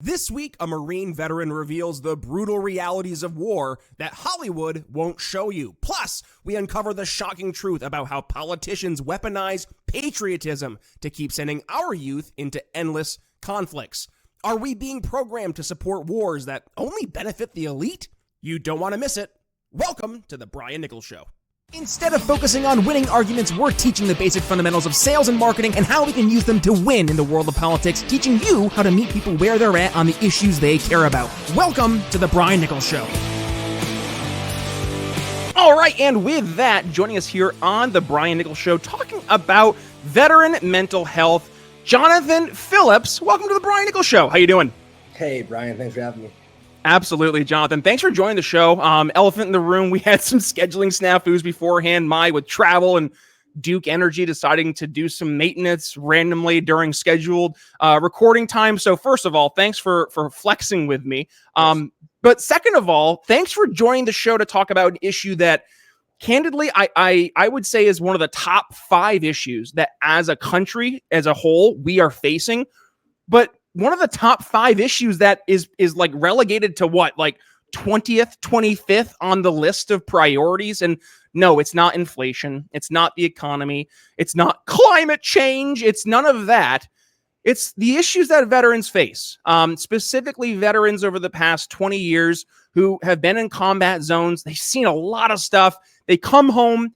This week, a Marine veteran reveals the brutal realities of war that Hollywood won't show you. Plus, we uncover the shocking truth about how politicians weaponize patriotism to keep sending our youth into endless conflicts. Are we being programmed to support wars that only benefit the elite? You don't want to miss it. Welcome to the Brian Nichols Show. Instead of focusing on winning arguments, we're teaching the basic fundamentals of sales and marketing and how we can use them to win in the world of politics, teaching you how to meet people where they're at on the issues they care about. Welcome to the Brian Nichols Show. All right, and with that, joining us here on the Brian Nichols Show, talking about veteran mental health, Jonathan Phillips. Welcome to the Brian Nichols Show. How you doing? Hey, Brian. Thanks for having me. Absolutely, Jonathan. Thanks for joining the show. Elephant in the room. We had some scheduling snafus beforehand. With travel and Duke Energy deciding to do some maintenance randomly during scheduled recording time. So first of all, thanks for flexing with me. But second of all, thanks for joining the show to talk about an issue that, candidly, I would say is one of the top 5 issues that as a country, as a whole, we are facing. But one of the top 5 issues that is like relegated to what, like 20th, 25th on the list of priorities. And no, it's not inflation. It's not the economy. It's not climate change. It's none of that. It's the issues that veterans face, specifically veterans over the past 20 years who have been in combat zones. They've seen a lot of stuff. They come home,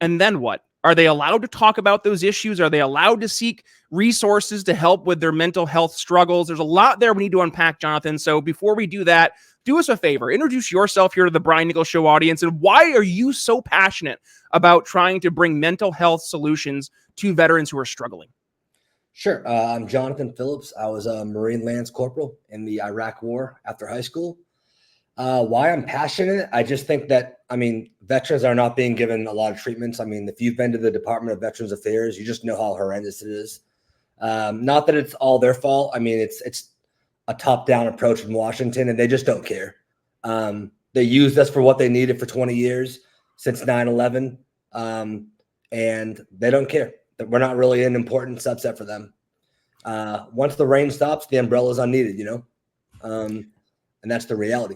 and then what? Are they allowed to talk about those issues? Are they allowed to seek resources to help with their mental health struggles? There's a lot there we need to unpack, Jonathan. So before we do that, do us a favor. Introduce yourself here to the Brian Nichols Show audience, and why are you so passionate about trying to bring mental health solutions to veterans who are struggling? Sure. I'm Jonathan Phillips. I was a Marine Lance Corporal in the Iraq War after high school. Why I'm passionate, I just think that, veterans are not being given a lot of treatments. If you've been to the Department of Veterans Affairs, you just know how horrendous it is. Not that it's all their fault. It's a top-down approach from Washington, and they just don't care. They used us for what they needed for 20 years, since 9/11, and they don't care. We're not really an important subset for them. Once the rain stops, the umbrella's unneeded, and that's the reality.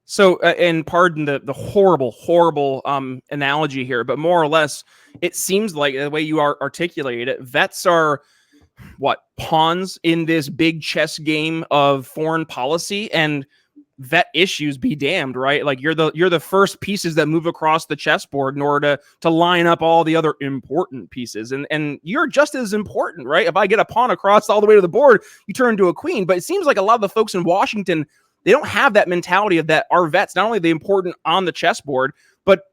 So, and pardon the horrible analogy here, but more or less, it seems like the way you are articulated it, vets are pawns in this big chess game of foreign policy, and vet issues be damned, right? Like you're the first pieces that move across the chessboard in order to line up all the other important pieces, and you're just as important, right? If I get a pawn across all the way to the board, you turn into a queen. But it seems like a lot of the folks in Washington, they don't have that mentality of that our vets, not only the important on the chessboard, but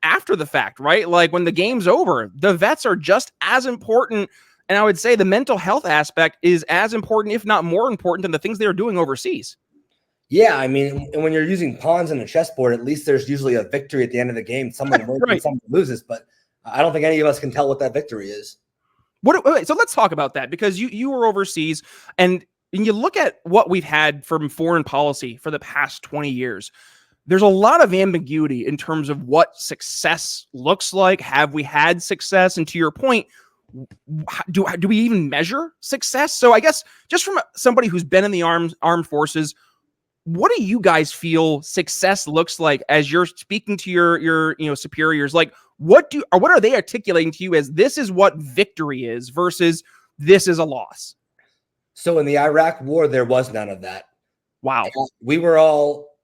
after the fact, right? Like when the game's over, the vets are just as important. And I would say the mental health aspect is as important, if not more important, than the things they're doing overseas. Yeah, and when you're using pawns on a chessboard, at least there's usually a victory at the end of the game. Someone wins and someone loses, but I don't think any of us can tell what that victory is. So let's talk about that, because you were overseas, and you look at what we've had from foreign policy for the past 20 years. There's a lot of ambiguity in terms of what success looks like. Have we had success? And to your point, do we even measure success? So I guess just from somebody who's been in the armed forces, what do you guys feel success looks like as you're speaking to your superiors? Like what are they articulating to you as this is what victory is versus this is a loss? So in the Iraq War, there was none of that. Wow. We were all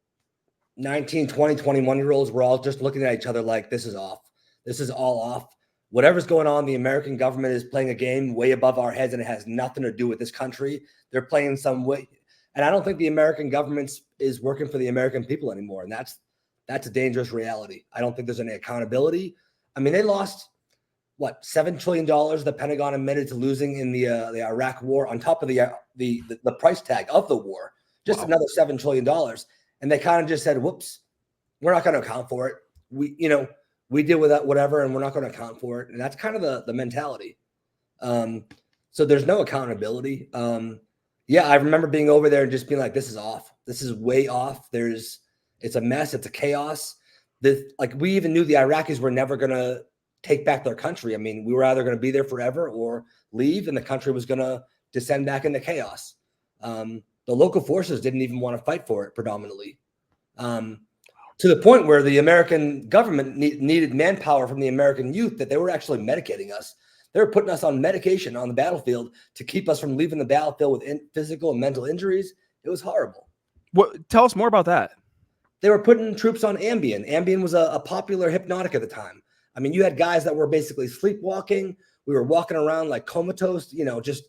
19, 20, 21-year-olds. We're all just looking at each other like this is off. This is all off. Whatever's going on, the American government is playing a game way above our heads, and it has nothing to do with this country. They're playing some way. And I don't think the American government is working for the American people anymore. And that's a dangerous reality. I don't think there's any accountability. They lost $7 trillion the Pentagon admitted to losing in the Iraq War, on top of the price tag of the war, just another $7 trillion. And they kind of just said, whoops, we're not going to account for it. We deal with that, whatever, and we're not going to account for it. And that's kind of the mentality. So there's no accountability. I remember being over there and just being like, this is off. This is way off. It's a mess. It's a chaos. We even knew the Iraqis were never going to take back their country. We were either going to be there forever or leave, and the country was going to descend back into chaos. The local forces didn't even want to fight for it predominantly. To the point where the American government needed manpower from the American youth that they were actually medicating us. They were putting us on medication on the battlefield to keep us from leaving the battlefield with physical and mental injuries. It was horrible. Tell us more about that. They were putting troops on Ambien. Ambien was a popular hypnotic at the time. I mean, you had guys that were basically sleepwalking. We were walking around like comatose, just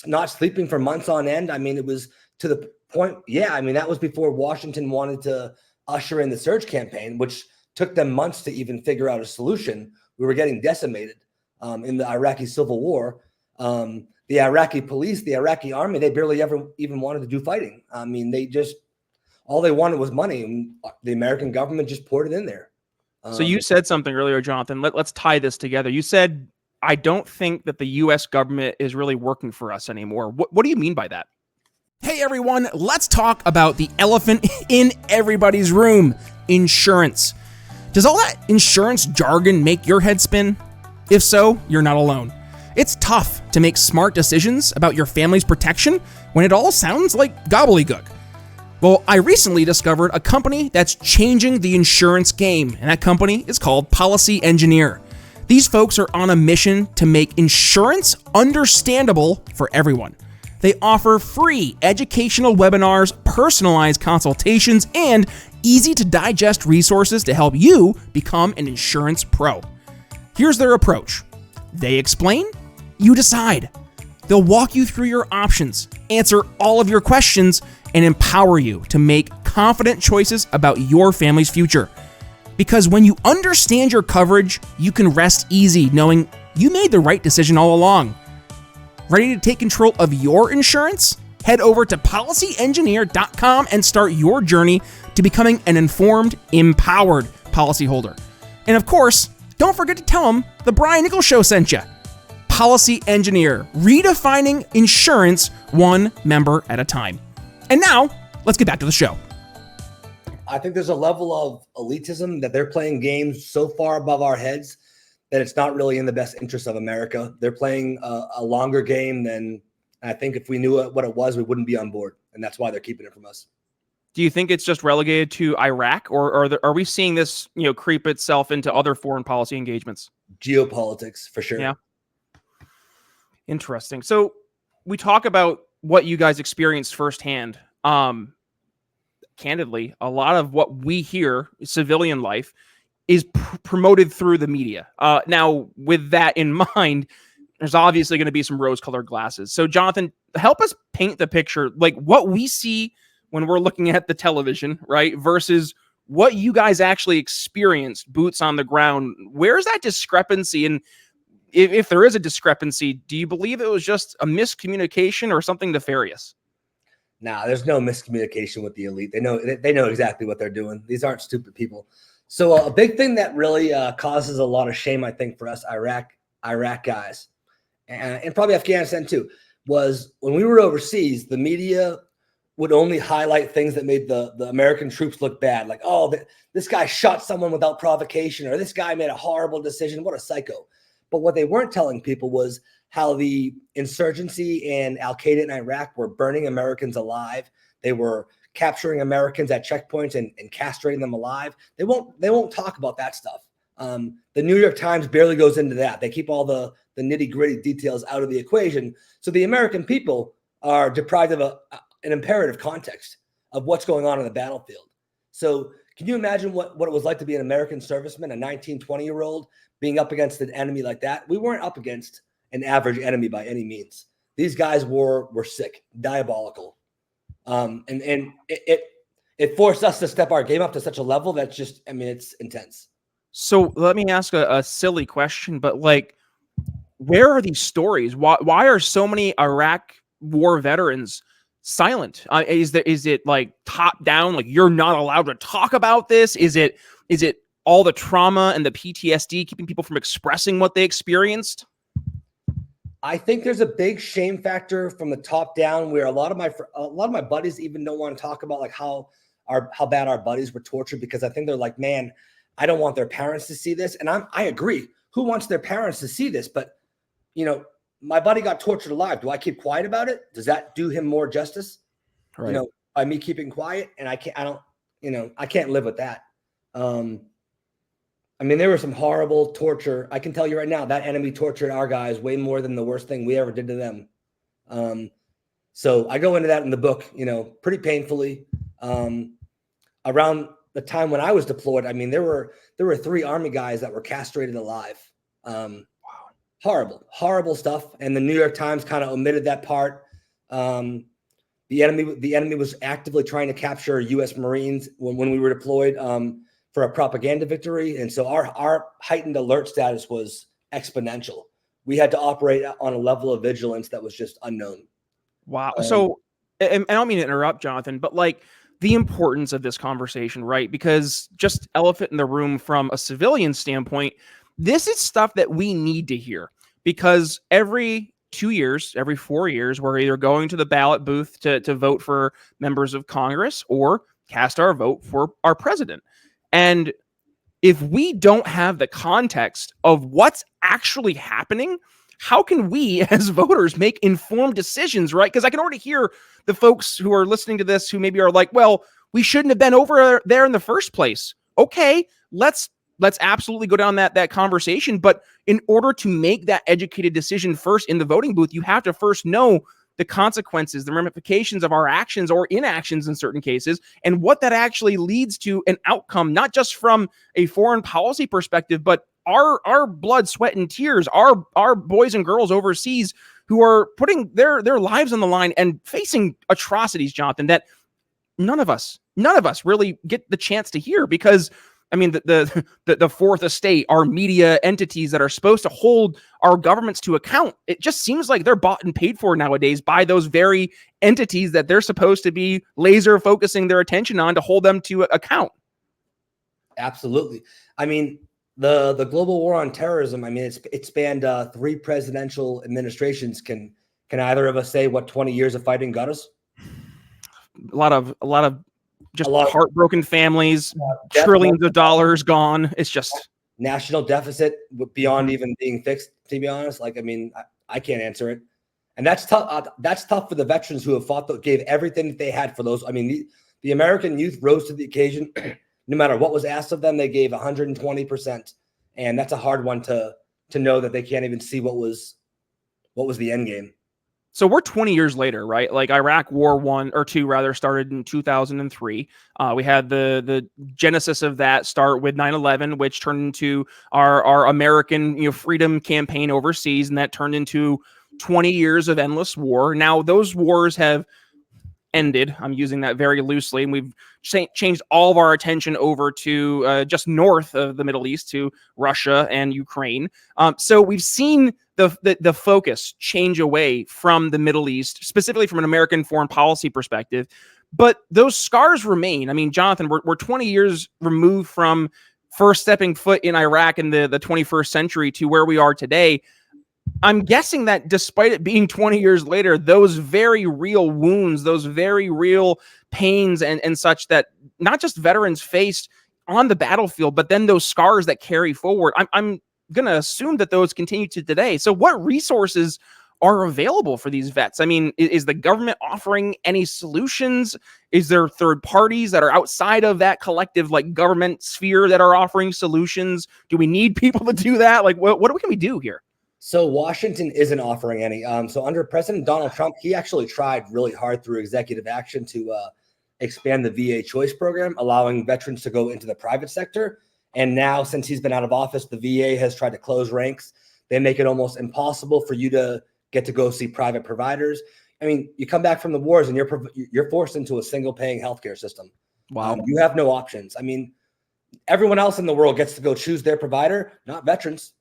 not sleeping for months on end. I mean, it was to the point. Yeah, I mean, that was before Washington wanted to usher in the surge campaign, which took them months to even figure out a solution. We were getting decimated in the Iraqi civil war. The Iraqi police, the Iraqi army, they barely ever even wanted to do fighting. I mean, all they wanted was money, and the American government just poured it in there. So you said something earlier, Jonathan. Let's tie this together. You said, I don't think that the U.S. government is really working for us anymore. What do you mean by that? Hey, everyone. Let's talk about the elephant in everybody's room, insurance. Does all that insurance jargon make your head spin? If so, you're not alone. It's tough to make smart decisions about your family's protection when it all sounds like gobbledygook. Well, I recently discovered a company that's changing the insurance game, and that company is called Policy Engineer. These folks are on a mission to make insurance understandable for everyone. They offer free educational webinars, personalized consultations, and easy-to-digest resources to help you become an insurance pro. Here's their approach. They explain, you decide. They'll walk you through your options, answer all of your questions, and empower you to make confident choices about your family's future. Because when you understand your coverage, you can rest easy knowing you made the right decision all along. Ready to take control of your insurance? Head over to policyengineer.com and start your journey to becoming an informed, empowered policyholder. And of course, don't forget to tell them the Brian Nichols Show sent you. Policy Engineer, redefining insurance one member at a time. And now, let's get back to the show. I think there's a level of elitism that they're playing games so far above our heads that it's not really in the best interest of America. They're playing a longer game than I think if we knew what it was, we wouldn't be on board. And that's why they're keeping it from us. Do you think it's just relegated to Iraq, or are we seeing this, creep itself into other foreign policy engagements? Geopolitics, for sure. Yeah. Interesting. So we talk about what you guys experienced firsthand. Candidly, a lot of what we hear, civilian life, is promoted through the media. Now, with that in mind, there's obviously going to be some rose-colored glasses. So, Jonathan, help us paint the picture, like what we see when we're looking at the television, right, versus what you guys actually experienced, boots on the ground. Where's that discrepancy? And if there is a discrepancy, do you believe it was just a miscommunication or something nefarious? Nah, there's no miscommunication with the elite. They know exactly what they're doing. These aren't stupid people. So a big thing that really causes a lot of shame, I think, for us Iraq guys, and probably Afghanistan too, was when we were overseas, the media would only highlight things that made the American troops look bad. Like, oh, this guy shot someone without provocation, or this guy made a horrible decision. What a psycho. But what they weren't telling people was how the insurgency and Al-Qaeda in Iraq were burning Americans alive. They were capturing Americans at checkpoints and castrating them alive. They won't talk about that stuff. The New York Times barely goes into that. They keep all the nitty-gritty details out of the equation. So the American people are deprived of an imperative context of what's going on the battlefield. So can you imagine what it was like to be an American serviceman, a 19, 20-year-old, being up against an enemy like that? We weren't up against an average enemy by any means. These guys were sick, diabolical. And it forced us to step our game up to such a level that's just, I mean, it's intense. So let me ask a silly question, but like, where are these stories? Why are so many Iraq war veterans silent? Is it like top down? Like, you're not allowed to talk about this? Is it all the trauma and the PTSD keeping people from expressing what they experienced? I think there's a big shame factor from the top down, where a lot of my buddies even don't want to talk about like how bad our buddies were tortured, because I think they're like, man, I don't want their parents to see this. And I agree. Who wants their parents to see this? But my buddy got tortured alive. Do I keep quiet about it? Does that do him more justice? Right. You know, by me keeping quiet, and I can't live with that. I mean, there was some horrible torture. I can tell you right now, that enemy tortured our guys way more than the worst thing we ever did to them. So I go into that in the book, you know, pretty painfully. Around the time when I was deployed, I mean, there were 3 Army guys that were castrated alive. Horrible stuff. And the New York Times kind of omitted that part. The enemy was actively trying to capture U.S. Marines when we were deployed for a propaganda victory. And so our heightened alert status was exponential. We had to operate on a level of vigilance that was just unknown. Wow. So, and I don't mean to interrupt, Jonathan, but like the importance of this conversation, right? Because just elephant in the room from a civilian standpoint, this is stuff that we need to hear, because every 2 years, every 4 years, we're either going to the ballot booth to vote for members of Congress or cast our vote for our president. And if we don't have the context of what's actually happening, how can we as voters make informed decisions, right? Because I can already hear the folks who are listening to this who maybe are like, well, we shouldn't have been over there in the first place. Okay, let's absolutely go down that conversation. But in order to make that educated decision first in the voting booth, you have to first know the consequences, the ramifications of our actions or inactions in certain cases, and what that actually leads to an outcome, not just from a foreign policy perspective, but our blood, sweat, and tears, our boys and girls overseas who are putting their lives on the line and facing atrocities, Jonathan, that none of us really get the chance to hear. Because I mean, the fourth estate, our media entities that are supposed to hold our governments to account, it just seems like they're bought and paid for nowadays by those very entities that they're supposed to be laser focusing their attention on to hold them to account. Absolutely. I mean, the global war on terrorism, I mean, it spanned 3 presidential administrations. Can either of us say what 20 years of fighting got us? A lot of just heartbroken families, trillions of dollars gone. It's just national deficit beyond even being fixed, to be honest. Like, I mean, I can't answer it. And that's tough. That's tough for the veterans who have fought, gave everything that they had for those. I mean, the American youth rose to the occasion. No matter what was asked of them, they gave 120%. And that's a hard one to know that they can't even see what was the end game. So we're 20 years later, right? Like Iraq War 1 or 2 rather started in 2003. We had the genesis of that start with 9/11, which turned into our American freedom campaign overseas, and that turned into 20 years of endless war. Now those wars have ended. I'm using that very loosely, and we've changed all of our attention over to just north of the Middle East to Russia and Ukraine. So we've seen the focus change away from the Middle East, specifically from an American foreign policy perspective. But those scars remain. I mean, Jonathan, we're 20 years removed from first stepping foot in Iraq in the 21st century to where we are today. I'm guessing that despite it being 20 years later, those very real wounds, those very real pains and such that not just veterans faced on the battlefield, but then those scars that carry forward, I'm going to assume that those continue to today. So what resources are available for these vets? I mean, is the government offering any solutions? Is there third parties that are outside of that collective like government sphere that are offering solutions? Do we need people to do that? Like, what can we do here? So Washington isn't offering any. So under President Donald Trump, he actually tried really hard through executive action to expand the VA choice program, allowing veterans to go into the private sector. And now, since he's been out of office, the VA has tried to close ranks. They make it almost impossible for you to get to go see private providers. I mean, you come back from the wars and you're forced into a single paying healthcare system. Wow. You have no options. I mean, everyone else in the world gets to go choose their provider, not veterans.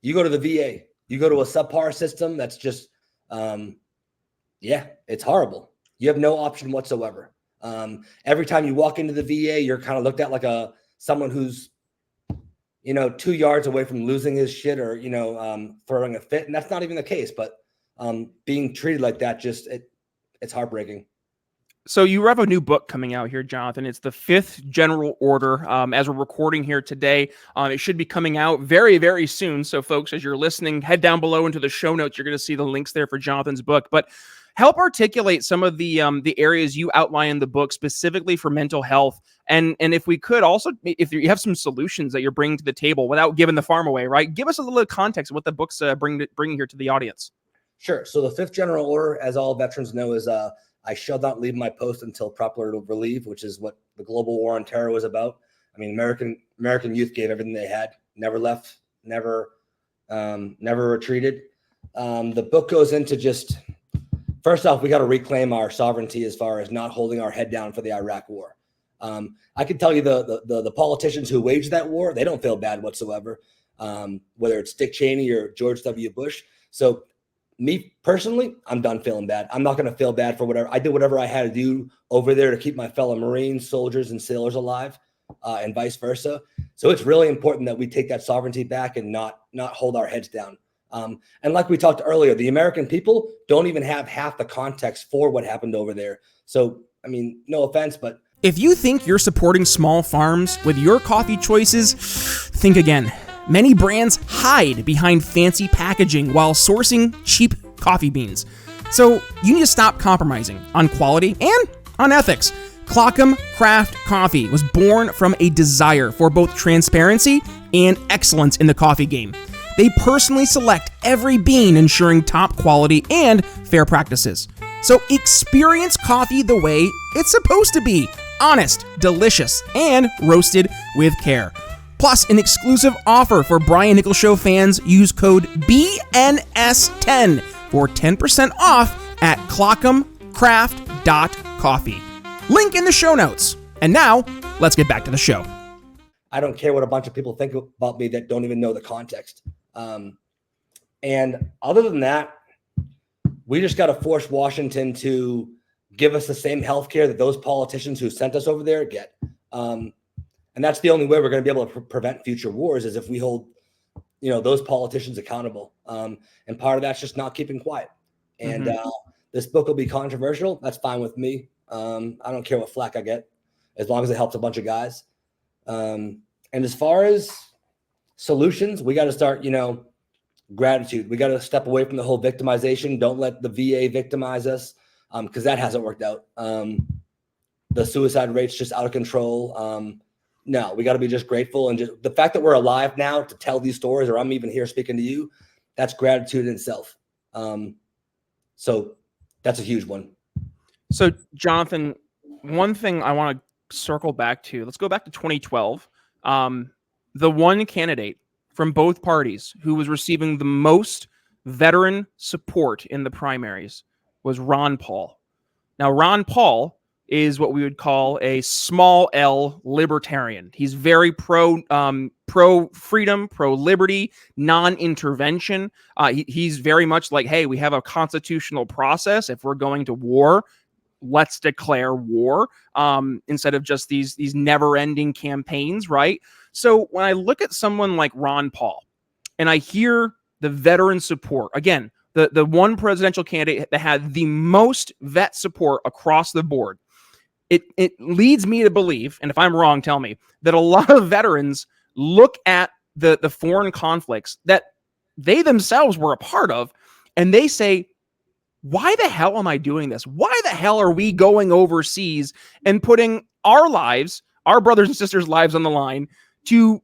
You go to the VA. You go to a subpar system that's just, it's horrible. You have no option whatsoever. Every time you walk into the VA, you're kind of looked at like someone who's, 2 yards away from losing his shit or, throwing a fit. And that's not even the case, but being treated like that, it's heartbreaking. So you have a new book coming out here, Jonathan. It's the Fifth General Order. As we're recording here today, it should be coming out very, very soon. So folks, as you're listening, head down below into the show notes. You're going to see the links there for Jonathan's book. But help articulate some of the areas you outline in the book specifically for mental health. And if we could also, if you have some solutions that you're bringing to the table without giving the farm away, right? Give us a little context of what the book's bringing here to the audience. Sure. So the Fifth General Order, as all veterans know, is I shall not leave my post until proper relief, which is what the global war on terror was about. I mean, American youth gave everything they had, never left, never retreated. The book goes into just, first off, we got to reclaim our sovereignty as far as not holding our head down for the Iraq war. I can tell you the politicians who waged that war, they don't feel bad whatsoever, whether it's Dick Cheney or George W. Bush. So me personally, I'm done feeling bad. I'm not going to feel bad for whatever. I did whatever I had to do over there to keep my fellow Marines, soldiers, and sailors alive, and vice versa. So it's really important that we take that sovereignty back and not hold our heads down. And like we talked earlier, the American people don't even have half the context for what happened over there. So, I mean, no offense, but if you think you're supporting small farms with your coffee choices, think again. Many brands hide behind fancy packaging while sourcing cheap coffee beans. So you need to stop compromising on quality and on ethics. Clockham Craft Coffee was born from a desire for both transparency and excellence in the coffee game. They personally select every bean, ensuring top quality and fair practices. So experience coffee the way it's supposed to be: honest, delicious, and roasted with care. Plus, an exclusive offer for Brian Nichols Show fans. Use code BNS10 for 10% off at clockhamcraft.coffee. Link in the show notes. And now, let's get back to the show. I don't care what a bunch of people think about me that don't even know the context. And other than that, we just got to force Washington to give us the same health care that those politicians who sent us over there get. And that's the only way we're going to be able to prevent future wars, is if we hold, those politicians accountable. And part of that's just not keeping quiet. And this book will be controversial. That's fine with me. I don't care what flack I get, as long as it helps a bunch of guys. And as far as solutions, we got to start, gratitude. We got to step away from the whole victimization. Don't let the VA victimize us, because that hasn't worked out. The suicide rate's just out of control. No, we got to be just grateful. And just the fact that we're alive now to tell these stories, or I'm even here speaking to you, that's gratitude in itself. So that's a huge one. So, Jonathan, one thing I want to circle back to, let's go back to 2012. The one candidate from both parties who was receiving the most veteran support in the primaries was Ron Paul. Now, Ron Paul is what we would call a small L libertarian. He's very pro freedom, pro liberty, non-intervention. He's very much like, hey, we have a constitutional process. If we're going to war, let's declare war, instead of just these never-ending campaigns, right? So when I look at someone like Ron Paul and I hear the veteran support, again, the one presidential candidate that had the most vet support across the board, it leads me to believe, and if I'm wrong, tell me, that a lot of veterans look at the foreign conflicts that they themselves were a part of, and they say, why the hell am I doing this? Why the hell are we going overseas and putting our lives, our brothers and sisters' lives on the line to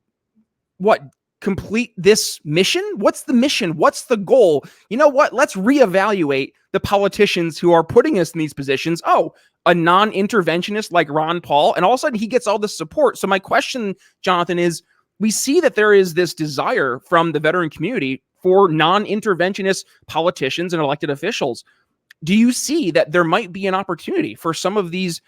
complete this mission? What's the mission? What's the goal? You know what? Let's reevaluate the politicians who are putting us in these positions. Oh, a non-interventionist like Ron Paul, and all of a sudden he gets all this support. So my question, Jonathan, is we see that there is this desire from the veteran community for non-interventionist politicians and elected officials. Do you see that there might be an opportunity for some of these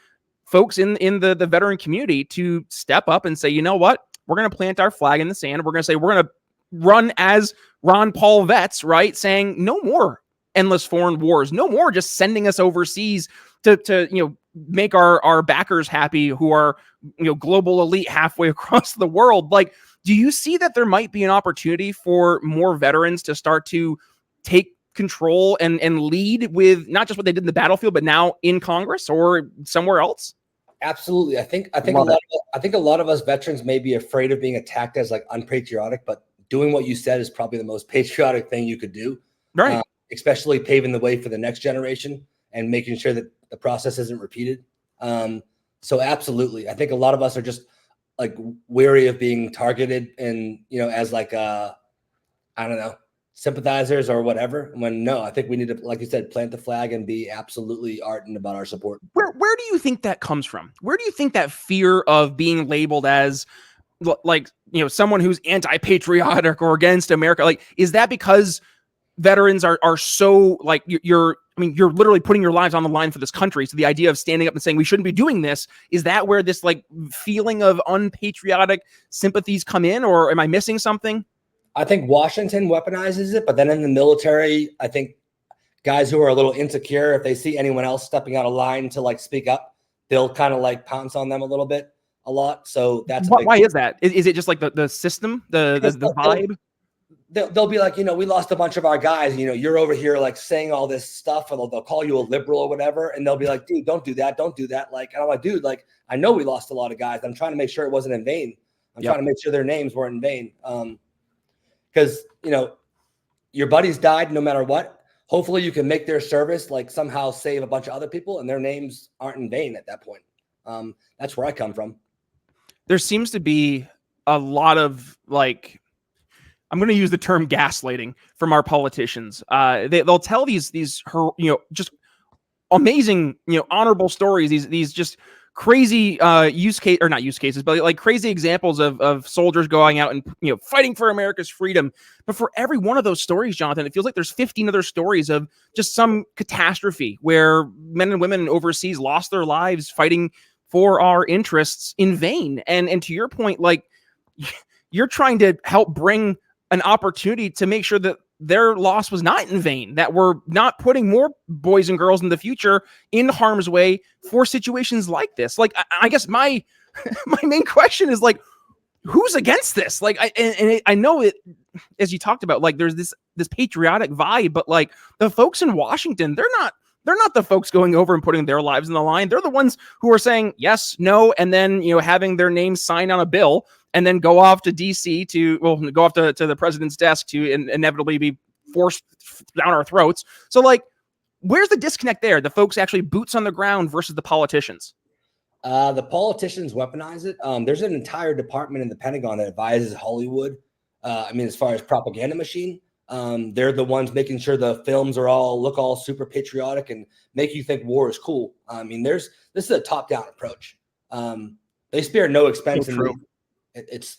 folks in the veteran community to step up and say, you know what? We're going to plant our flag in the sand. We're going to say we're going to run as Ron Paul vets, right? Saying no more endless foreign wars, no more just sending us overseas to make our backers happy who are global elite halfway across the world. Like, do you see that there might be an opportunity for more veterans to start to take control and lead with not just what they did in the battlefield, but now in Congress or somewhere else? Absolutely. I think a lot of us veterans may be afraid of being attacked as like unpatriotic, but doing what you said is probably the most patriotic thing you could do. Right. Especially paving the way for the next generation and making sure that the process isn't repeated. So absolutely. I think a lot of us are just like wary of being targeted and, as like, I don't know, sympathizers or whatever. When no, I think we need to, like you said, plant the flag and be absolutely ardent about our support. Where do you think that comes from? Where do you think that fear of being labeled as like, someone who's anti-patriotic or against America, like, is that because veterans are so like you're literally putting your lives on the line for this country. So the idea of standing up and saying we shouldn't be doing this, is that where this like feeling of unpatriotic sympathies come in, or am I missing something? I think Washington weaponizes it, but then in the military, I think guys who are a little insecure, if they see anyone else stepping out of line to like speak up, they'll kind of like pounce on them a lot. So that's why is that? Is it just like the system, the vibe? They'll be like, we lost a bunch of our guys, you're over here like saying all this stuff, or they'll call you a liberal or whatever. And they'll be like, dude, don't do that. Don't do that. Like, and I'm like, dude, like, I know we lost a lot of guys. I'm trying to make sure it wasn't in vain. I'm trying to make sure their names weren't in vain. Because, your buddies died no matter what. Hopefully you can make their service, like somehow save a bunch of other people and their names aren't in vain at that point. That's where I come from. There seems to be a lot of like, I'm going to use the term gaslighting from our politicians. They'll tell these just amazing, honorable stories. These just crazy not use cases, but like crazy examples of soldiers going out and fighting for America's freedom. But for every one of those stories, Jonathan, it feels like there's 15 other stories of just some catastrophe where men and women overseas lost their lives fighting for our interests in vain. And to your point, like you're trying to help bring an opportunity to make sure that their loss was not in vain, that we're not putting more boys and girls in the future in harm's way for situations like this. Like, I guess my main question is like, who's against this? Like, I know it, as you talked about, like there's this patriotic vibe, but like the folks in Washington, they're not the folks going over and putting their lives on the line. They're the ones who are saying yes, no, and then, having their names signed on a bill and then go off to DC go off to the president's desk to inevitably be forced down our throats. So like, where's the disconnect there? The folks actually boots on the ground versus the politicians. The politicians weaponize it. There's an entire department in the Pentagon that advises Hollywood. As far as propaganda machine, they're the ones making sure the films look all super patriotic and make you think war is cool. This is a top-down approach. They spare no expense. It's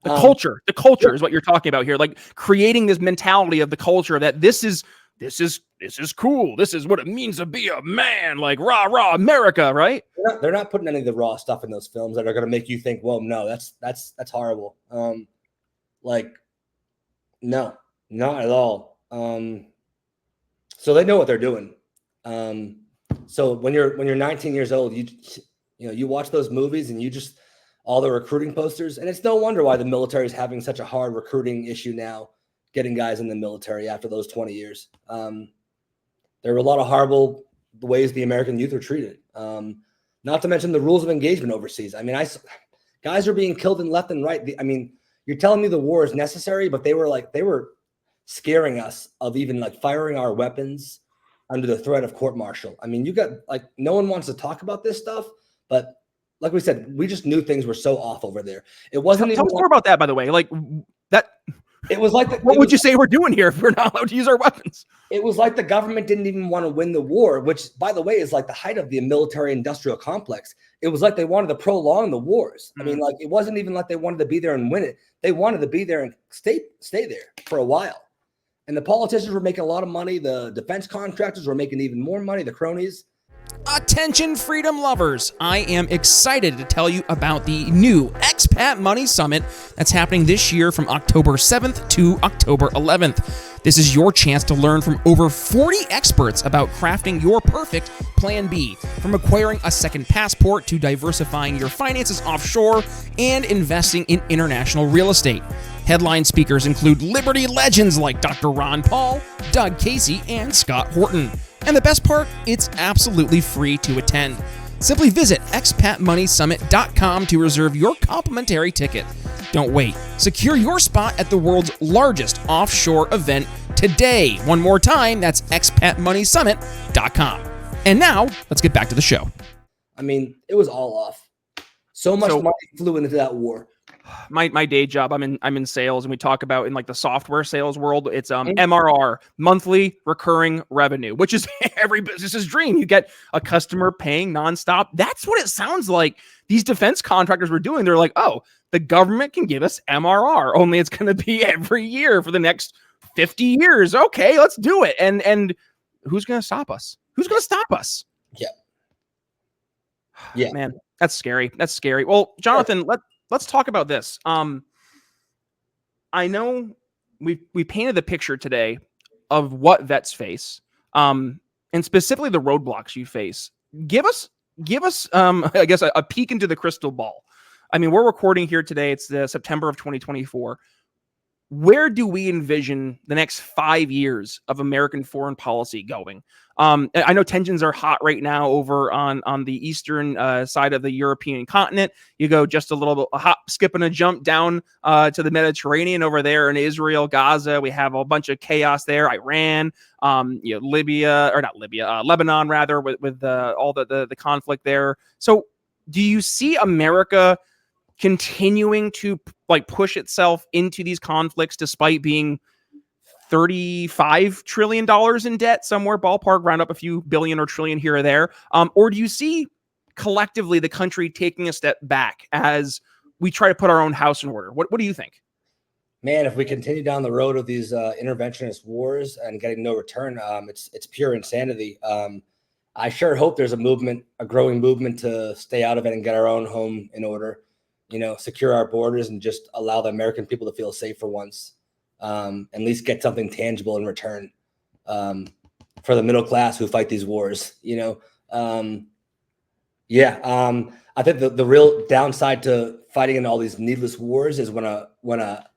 the culture. The culture is what you're talking about here. Like creating this mentality of the culture that this is cool. This is what it means to be a man. Like rah rah America, right? They're not putting any of the raw stuff in those films that are going to make you think, well, no, that's horrible. No, not at all. So they know what they're doing. So when you're 19 years old, you watch those movies and you just all the recruiting posters, and it's no wonder why the military is having such a hard recruiting issue now, getting guys in the military after those 20 years. There were a lot of horrible ways the American youth were treated. Not to mention the rules of engagement overseas. Guys are being killed and left and right. You're telling me the war is necessary, but they were scaring us of even like firing our weapons under the threat of court-martial. You got like, no one wants to talk about this stuff, but like we said, we just knew things were so off over there. It wasn't Tell us more about that, by the way. Like that. It was like what would you say we're doing here if we're not allowed to use our weapons? It was like the government didn't even want to win the war, which, by the way, is like the height of the military-industrial complex. It was like they wanted to prolong the wars. It wasn't even like they wanted to be there and win it. They wanted to be there and stay there for a while. And the politicians were making a lot of money. The defense contractors were making even more money. The cronies. Attention freedom lovers, I am excited to tell you about the new Expat Money Summit that's happening this year from October 7th to October 11th. This is your chance to learn from over 40 experts about crafting your perfect Plan B, from acquiring a second passport to diversifying your finances offshore and investing in international real estate. Headline speakers include Liberty legends like Dr. Ron Paul, Doug Casey, and Scott Horton. And the best part, it's absolutely free to attend. Simply visit expatmoneysummit.com to reserve your complimentary ticket. Don't wait. Secure your spot at the world's largest offshore event today. One more time, that's expatmoneysummit.com. And now, let's get back to the show. I mean, it was all off. So much money flew into that war. My day job, I'm in sales, and we talk about in like the software sales world, it's MRR, monthly recurring revenue, which is every business's dream. You get a customer paying nonstop. That's what it sounds like these defense contractors were doing. They're like, oh, the government can give us MRR, only it's going to be every year for the next 50 years. Okay, let's do it. And who's going to stop us? Who's going to stop us? Yeah, man, that's scary. That's scary. Well, Jonathan, let's talk about this. I know we painted the picture today of what vets face, and specifically the roadblocks you face. Give us, I guess, a peek into the crystal ball. I mean, we're recording here today. It's the September of 2024. Where do we envision the next 5 years of American foreign policy going? I know tensions are hot right now over on the eastern side of the European continent. You go just a little bit, a hop, skip, and a jump down to the Mediterranean over there in Israel, Gaza. We have a bunch of chaos there. Iran, Lebanon, rather, with all the conflict there. So, do you see America continuing to push itself into these conflicts despite being $35 trillion in debt, somewhere ballpark, round up a few billion or trillion here or there? Or do you see collectively the country taking a step back as we try to put our own house in order? What do you think? Man, if we continue down the road of these interventionist wars and getting no return, it's pure insanity. I sure hope there's a growing movement to stay out of it and get our own home in order. Secure our borders and just allow the American people to feel safe for once. At least get something tangible in return for the middle class who fight these wars. I think the real downside to fighting in all these needless wars is when a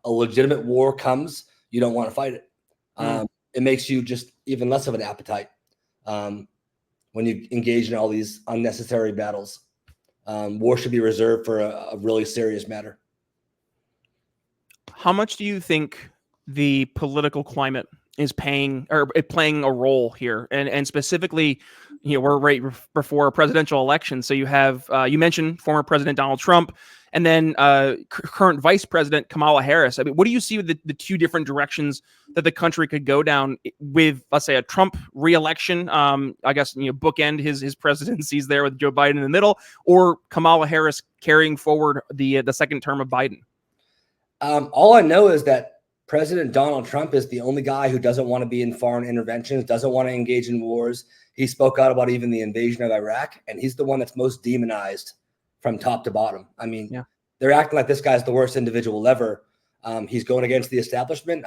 legitimate war comes, you don't want to fight it. It makes you just even less of an appetite when you engage in all these unnecessary battles. War should be reserved for a really serious matter. How much do you think the political climate is playing a role here? And specifically, we're right before a presidential election. So you have, you mentioned former President Donald Trump, and then current Vice President Kamala Harris. I mean, what do you see with the two different directions that the country could go down with, let's say, a Trump reelection? I guess, bookend his presidencies there with Joe Biden in the middle, or Kamala Harris carrying forward the second term of Biden? All I know is that President Donald Trump is the only guy who doesn't want to be in foreign interventions, doesn't want to engage in wars. He spoke out about even the invasion of Iraq, and he's the one that's most demonized from top to bottom. I mean, They're acting like this guy's the worst individual ever. He's going against the establishment.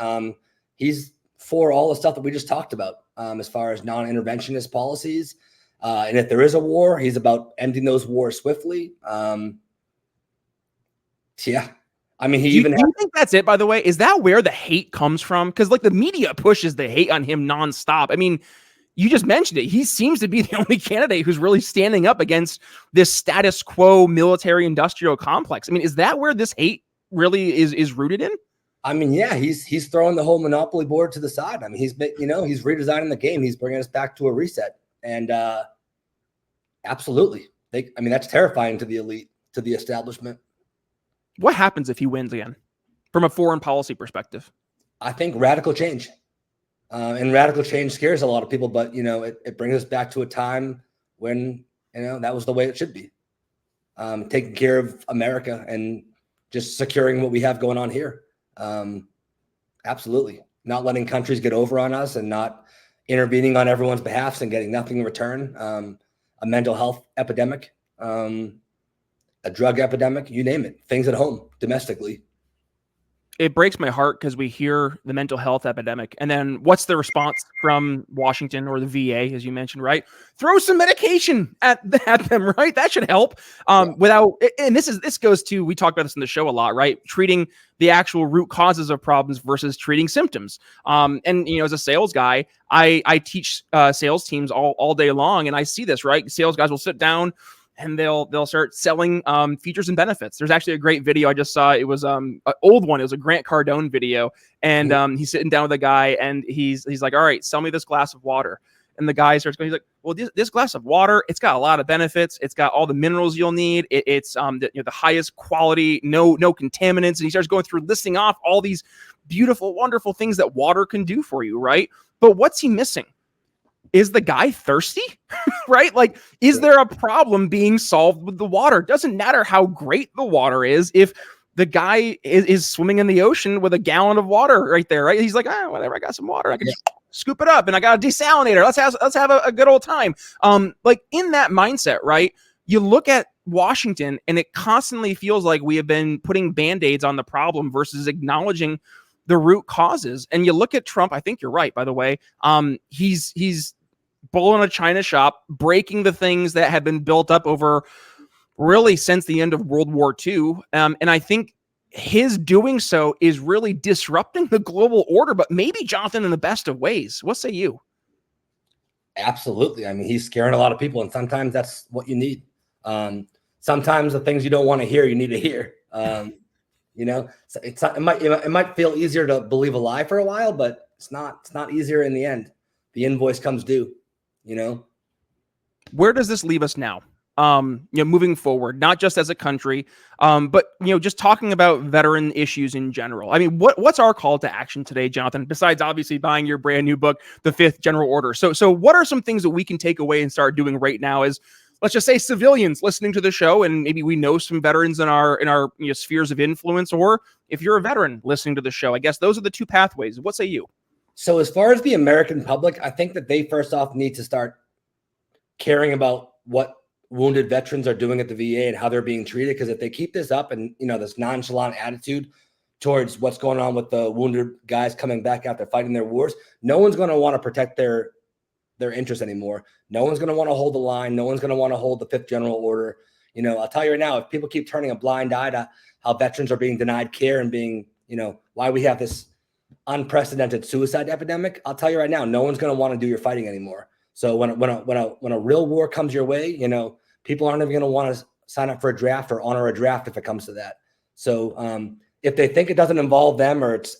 He's for all the stuff that we just talked about as far as non-interventionist policies. And if there is a war, he's about ending those wars swiftly. I mean, do you think that's it, by the way? Is that where the hate comes from? Because the media pushes the hate on him nonstop. I mean, you just mentioned it. He seems to be the only candidate who's really standing up against this status quo military industrial complex. I mean, is that where this hate really is rooted in? I mean, yeah, he's throwing the whole monopoly board to the side. I mean, he's redesigning the game. He's bringing us back to a reset. And absolutely. That's terrifying to the elite, to the establishment. What happens if he wins again from a foreign policy perspective? I think radical change. And radical change scares a lot of people, but, it brings us back to a time when, that was the way it should be. Taking care of America and just securing what we have going on here. Absolutely. Not letting countries get over on us and not intervening on everyone's behalf and getting nothing in return. A mental health epidemic, a drug epidemic, you name it. Things at home, domestically. it breaks my heart because we hear the mental health epidemic, and then what's the response from Washington or the VA, as you mentioned, right? Throw some medication at them, right? That should help. Without, and this goes to, we talk about this in the show a lot, right? Treating the actual root causes of problems versus treating symptoms. And as a sales guy, I teach sales teams all day long, and I see this, right? Sales guys will sit down and they'll start selling features and benefits. There's actually a great video I just saw. It was an old one. It was a Grant Cardone video, and he's sitting down with a guy, and he's like, "All right, sell me this glass of water." And the guy starts going, he's like, "Well, this glass of water, it's got a lot of benefits. It's got all the minerals you'll need. It's the highest quality, no contaminants." And he starts going through listing off all these beautiful, wonderful things that water can do for you, right? But what's he missing? Is the guy thirsty? Right? Like, is there a problem being solved with the water? Doesn't matter how great the water is if the guy is swimming in the ocean with a gallon of water right there, right? He's like, whatever, I got some water. I can just scoop it up, and I got a desalinator. Let's have a good old time. Like, in that mindset, right? You look at Washington, and it constantly feels like we have been putting Band-Aids on the problem versus acknowledging the root causes. And you look at Trump, I think you're right, by the way. He's bull in a china shop, breaking the things that have been built up over really since the end of World War II. And I think his doing so is really disrupting the global order, but maybe, Jonathan, in the best of ways. What say you? Absolutely. I mean, he's scaring a lot of people, and sometimes that's what you need. Sometimes the things you don't want to hear, you need to hear. So it might feel easier to believe a lie for a while, but it's not easier in the end. The invoice comes due. Where does this leave us now? Moving forward, not just as a country, but just talking about veteran issues in general. I mean, what's our call to action today, Jonathan? Besides obviously buying your brand new book, The Fifth General Order. So what are some things that we can take away and start doing right now as, let's just say, civilians listening to the show, and maybe we know some veterans in our spheres of influence, or if you're a veteran listening to the show? I guess those are the two pathways. What say you? So as far as the American public, I think that they first off need to start caring about what wounded veterans are doing at the VA and how they're being treated. Because if they keep this up and, this nonchalant attitude towards what's going on with the wounded guys coming back after fighting their wars, no one's going to want to protect their interests anymore. No one's going to want to hold the line. No one's going to want to hold the Fifth General Order. I'll tell you right now, if people keep turning a blind eye to how veterans are being denied care and being, why we have this unprecedented suicide epidemic, I'll tell you right now, no one's going to want to do your fighting anymore. So when a real war comes your way, people aren't even going to want to sign up for a draft or honor a draft if it comes to that. So if they think it doesn't involve them, or it's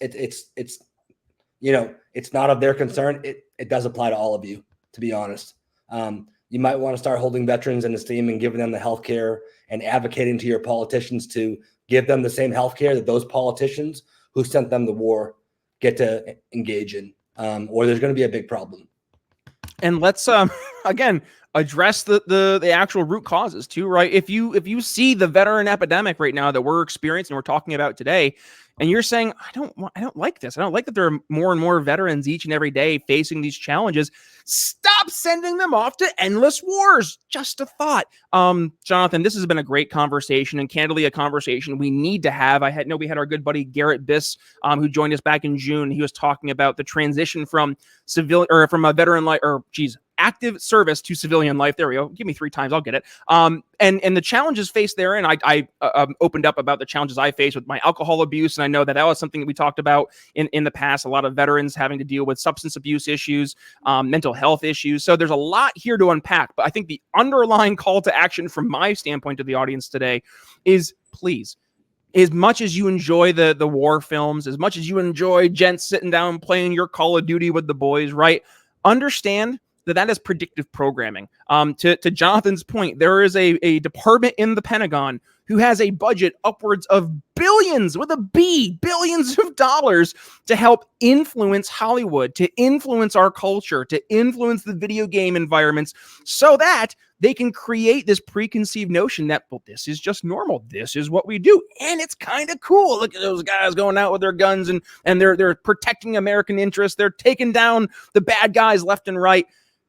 not of their concern, it does apply to all of you, to be honest. You might want to start holding veterans in esteem and giving them the health care and advocating to your politicians to give them the same health care that those politicians who sent them to war get to engage in, or there's going to be a big problem. And let's again address the actual root causes too, right? If you see the veteran epidemic right now that we're experiencing, we're talking about today, and you're saying, I don't like this. I don't like that there are more and more veterans each and every day facing these challenges. Stop sending them off to endless wars. Just a thought. Jonathan, this has been a great conversation, and candidly a conversation we need to have. We had our good buddy Garrett Biss, who joined us back in June. He was talking about the transition from from a veteran life, active service to civilian life. There we go. Give me 3 times, I'll get it. And the challenges faced therein. I opened up about the challenges I faced with my alcohol abuse, and I know that was something that we talked about in the past. A lot of veterans having to deal with substance abuse issues, mental health issues. So there's a lot here to unpack. But I think the underlying call to action from my standpoint to the audience today is, please, as much as you enjoy the war films, as much as you enjoy gents sitting down playing your Call of Duty with the boys, right? Understand that is predictive programming. To Jonathan's point, there is a department in the Pentagon who has a budget upwards of billions, with a B, billions of dollars, to help influence Hollywood, to influence our culture, to influence the video game environments, so that they can create this preconceived notion that, well, this is just normal. This is what we do. And it's kind of cool. Look at those guys going out with their guns and they're protecting American interests. They're taking down the bad guys left and right.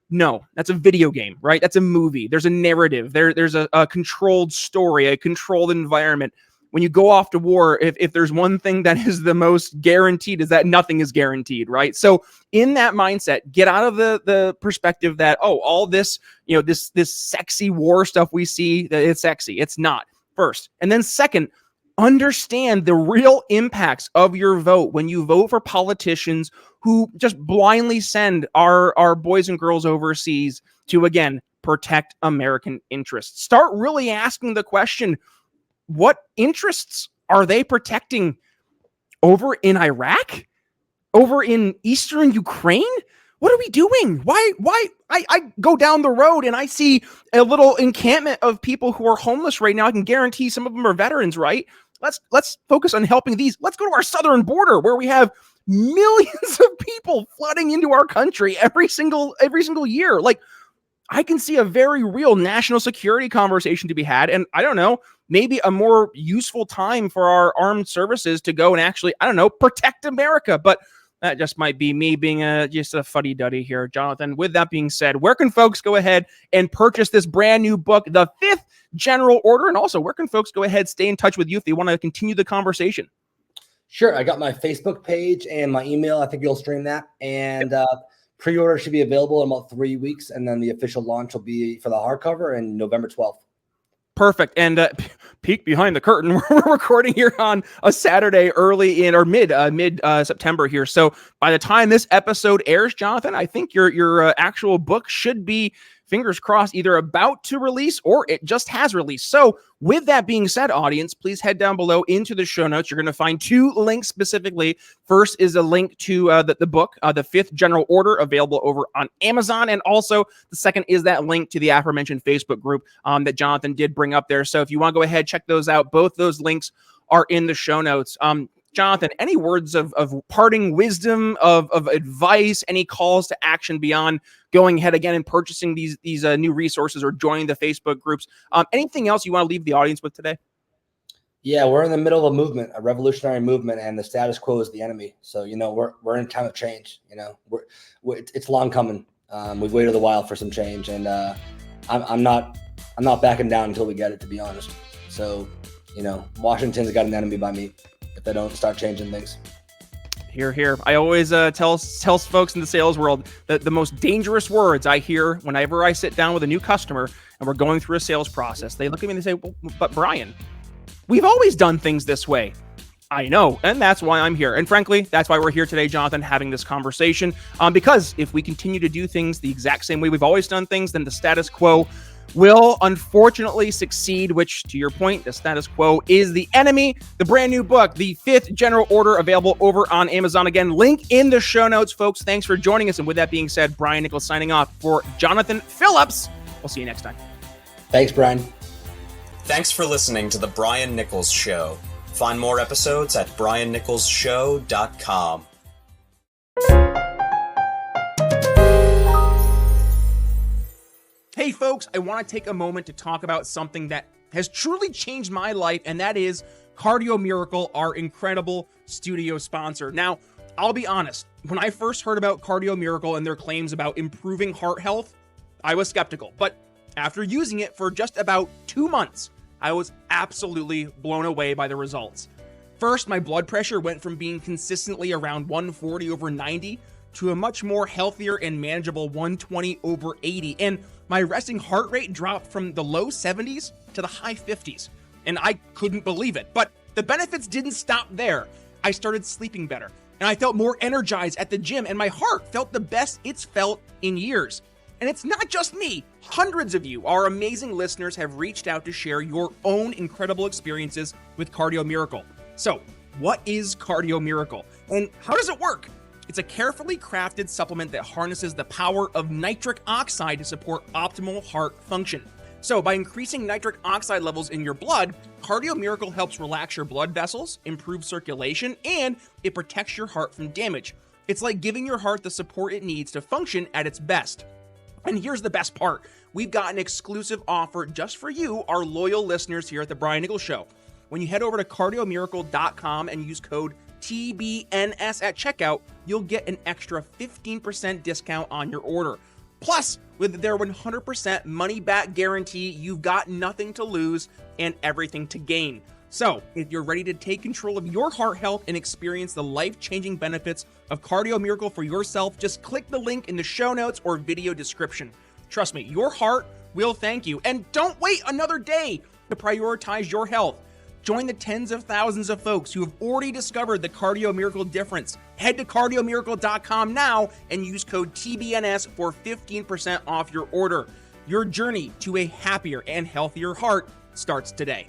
No, that's a video game, right? That's a movie. There's a narrative. There's a controlled story, a controlled environment. when you go off to war, if there's one thing that is the most guaranteed, is that nothing is guaranteed, right? So in that mindset, get out of the perspective that, oh, all this, this sexy war stuff we see, that it's sexy. It's not, first. And then second, understand the real impacts of your vote when you vote for politicians who just blindly send our boys and girls overseas to, again, protect American interests. Start really asking the question, what interests are they protecting over in Iraq? Over in Eastern Ukraine? What are we doing? Why I go down the road and I see a little encampment of people who are homeless right now. I can guarantee some of them are veterans, right? Let's focus on helping these. Let's go to our southern border where we have millions of people flooding into our country every single year. Like, I can see a very real national security conversation to be had. And I don't know, maybe a more useful time for our armed services to go and actually, I don't know, protect America. But that just might be me being just a fuddy-duddy here, Jonathan. With that being said, where can folks go ahead and purchase this brand new book, The Fifth General Order? And also, where can folks go ahead, stay in touch with you if they want to continue the conversation? Sure. I got my Facebook page and my email. I think you'll stream that. And pre-order should be available in about 3 weeks. And then the official launch will be for the hardcover in November 12th. Perfect. And peek behind the curtain, we're recording here on a Saturday early in or mid September here. So by the time this episode airs, Jonathan, I think your actual book should be, fingers crossed, either about to release or it just has released. So with that being said, audience, please head down below into the show notes. You're going to find 2 links specifically. First is a link to the book, The Fifth General Order, available over on Amazon. And also the second is that link to the aforementioned Facebook group that Jonathan did bring up there. So if you want to go ahead, check those out. Both those links are in the show notes. Jonathan, any words of parting wisdom, of advice, any calls to action beyond going ahead again and purchasing these new resources or joining the Facebook groups? Anything else you want to leave the audience with today? Yeah, we're in the middle of a movement, a revolutionary movement, and the status quo is the enemy. So, we're in time of change. It's long coming. We've waited a while for some change, and I'm not backing down until we get it, to be honest. So, Washington's got an enemy by me if they don't start changing things. Here. I always tell folks in the sales world that the most dangerous words I hear whenever I sit down with a new customer and we're going through a sales process, they look at me and they say, well, but Brian, we've always done things this way. I know, and that's why I'm here. And frankly, that's why we're here today, Jonathan, having this conversation. Because if we continue to do things the exact same way we've always done things, then the status quo will unfortunately succeed, which, to your point, the status quo is the enemy. The brand new book, The Fifth General Order, available over on Amazon. Again, link in the show notes, folks. Thanks for joining us. And with that being said, Brian Nichols signing off for Jonathan Phillips. We'll see you next time. Thanks, Brian. Thanks for listening to The Brian Nichols Show. Find more episodes at briannicholsshow.com. Hey folks, I want to take a moment to talk about something that has truly changed my life, and that is Cardio Miracle, our incredible studio sponsor. Now, I'll be honest, when I first heard about Cardio Miracle and their claims about improving heart health, I was skeptical. But after using it for just about 2 months, I was absolutely blown away by the results. First, my blood pressure went from being consistently around 140/90 to a much more healthier and manageable 120/80. And my resting heart rate dropped from the low 70s to the high 50s. And I couldn't believe it. But the benefits didn't stop there. I started sleeping better, and I felt more energized at the gym, and my heart felt the best it's felt in years. And it's not just me. Hundreds of you, our amazing listeners, have reached out to share your own incredible experiences with Cardio Miracle. So, what is Cardio Miracle, and how does it work? It's a carefully crafted supplement that harnesses the power of nitric oxide to support optimal heart function. So by increasing nitric oxide levels in your blood, Cardio Miracle helps relax your blood vessels, improve circulation, and it protects your heart from damage. It's like giving your heart the support it needs to function at its best. And here's the best part. We've got an exclusive offer just for you, our loyal listeners here at The Brian Nichols Show. When you head over to cardiomiracle.com and use code TBNS at checkout, you'll get an extra 15% discount on your order. Plus, with their 100% money-back guarantee, you've got nothing to lose and everything to gain. So, if you're ready to take control of your heart health and experience the life-changing benefits of Cardio Miracle for yourself, just click the link in the show notes or video description. Trust me, your heart will thank you. And don't wait another day to prioritize your health. Join the tens of thousands of folks who have already discovered the Cardio Miracle difference. Head to cardiomiracle.com now and use code TBNS for 15% off your order. Your journey to a happier and healthier heart starts today.